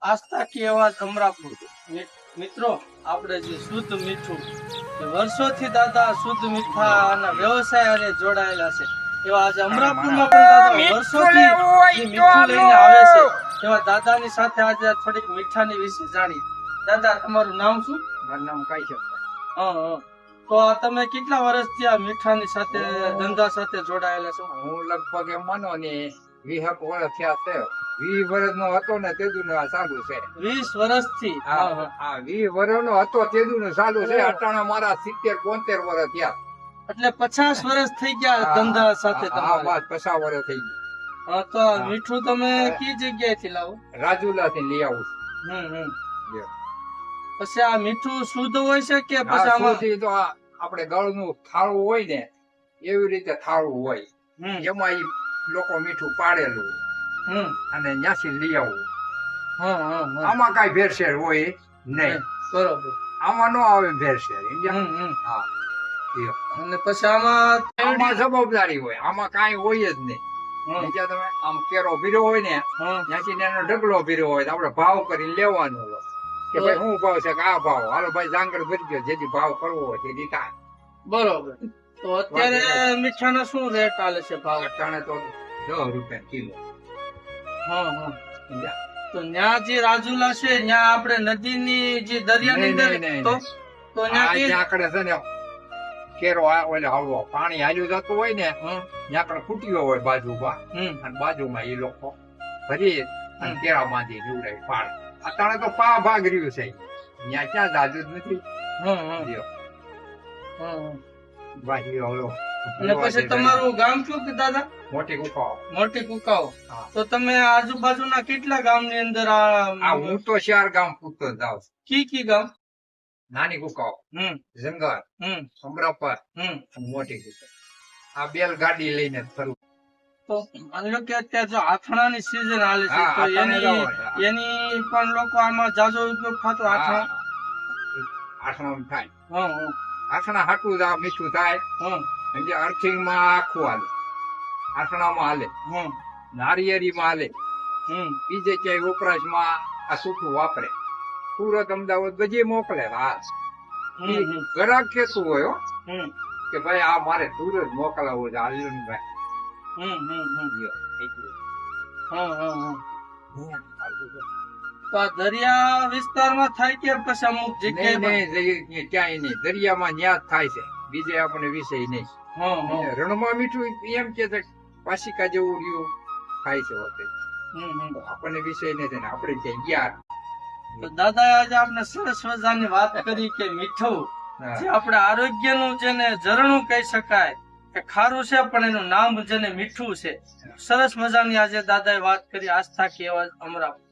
આસ્થા की आवाज અમરાપુર। મિત્રો, આપણે જે શુદ્ધ મીઠું વર્ષોથી દાદા શુદ્ધ મીઠાના વ્યવસાય અને જોડાયેલા છે એવા આજે અમરાપુરમાં પણ દાદા વર્ષોથી જે મીઠું લઈને આવે છે એવા દાદાની સાથે આજે થોડીક મીઠાની વિશે જાણી। દાદા, તમારું નામ શું? મારું નામ કઈ છે? તો તમે કેટલા વર્ષથી આ મીઠાની સાથે ધંધા સાથે જોડાયેલા છો? હું લગભગ એમ માનો ને 20 વર્ષ થયા છે। 20 વર્ષ નો હતો ને તેદુ નો આ ચાલુ છે। 20 વર્ષથી? હા, 20 વર્ષ નો હતો તેદુ નું ચાલુ છે। અટાણા મારા 70-75 વર્ષ થયા, એટલે 50 વર્ષ થઈ ગયા ધંધા સાથે હા, તમારે? 50 વર્ષ થઈ ગયા। તો મીઠું તમે કઈ જગ્યાએથી લાવો? રાજુલા થી લઈ આવું પછી આ મીઠું શુદ્ધ હોય છે કે પછી છું। આમાં તો આપણે ગળ નું થાળું હોય ને એવી રીતે થાળું હોય, એમાં ઈ લોકો મીઠું પાડેલું અને ત્યાંથી લઈ આવું। આમાં કઈ ભેરસેર હોય નહીં, બરોબર, આમાં નો આવે ભેરસેર। હા, અને પછી આમાં આમાં જવાબદારી હોય, આમાં કઈ હોય જ નહીં। બીજા તમે આમ કેરો ભીરો હોય ને ત્યાંથી એનો ઢગલો ભીરો હોય તો આપણે ભાવ કરીને લેવાનો હોય કે ભાઈ શું ભાવ છે, કે આ ભાવ, હાલો ભાઈ જાંગર ભરી ગયો, જેથી ભાવ કરવો હોય તેથી થાય। બરોબર, તો અત્યારે મીઠાનો શું રેટ ચાલે છે ભાવ? અટાણે તો 10 રૂપિયા કિલો। તો ન્યા જે રાજુલા છે ન્યા આપણે નદીની જે દરિયાની અંદર તો ન્યા કે આકડે છે ને કેરો ઓલે હળવો પાણી હાલ્યું જતું હોય ને ત્યાં ફૂટ્યો હોય બાજુમાં, અને બાજુમાં એ લોકો ભરી અને કેરા બાંધી નીવડાવી પાડ। અત્યારે તો પા ભાગ રહ્યું છે, ત્યાં ક્યાં જાજુ જ નથી। બાકી ઓલો અને પછી તમારું ગામ કયું કે દાદા? મોટી ગુફાઓ। મોટી કુકાઓ। તો તમે આજુબાજુના કેટલા ગામની અંદર આ? હું તો 4 ગામ પૂછતો જાઉં છું। કી ગામ? નાની ગુફાઓ, જંગલ, અમરાપર, મોટી ગુફા। આ બેલ ગાડી લઈને ફરું। તો માની લો કે અત્યારે જો આથણાની સીઝન હાલે છે તો એની પણ લોકો આમાં જાજો ઉપયોગ થતો આથણા થાય। આથણા હાટું જ આ મીઠું થાય। અર્થિંગ માં આખું હાલે, આથણામાં હાલે, નારિયેરીમાં હાલે, બીજે ક્યાંય વપરાશમાં આ સૂકું વાપરે। સુરત, અમદાવાદ બધે મોકલે। ગ્રાહક કેતું હોય કે ભાઈ આ મારે સુરત મોકલાવું છે, હાલ્યું ભાઈ। તો આ દરિયા વિસ્તારમાં થાય કે પછી અમુક જગ્યાએ? ક્યાંય નહીં, દરિયામાં ન્યા જ થાય છે, બીજે આપણે વિષય નહીં। રણમાં મીઠું એમ કે છે પાસિકા જેવું રહ્યું થાય છે હોતે, આપણને વિષય નથી ને આપણે ક્યાંય ગયા। તો દાદા આજે આપણે સરસ મજાની વાત કરી કે મીઠું જે આપણે આરોગ્યનું જેને ઝરણું કહી શકાય કે ખારું છે પણ એનું નામ જેને મીઠું છે। સરસ મજાની આજે દાદાએ વાત કરી આસ્થા की आवाज अमरापुर।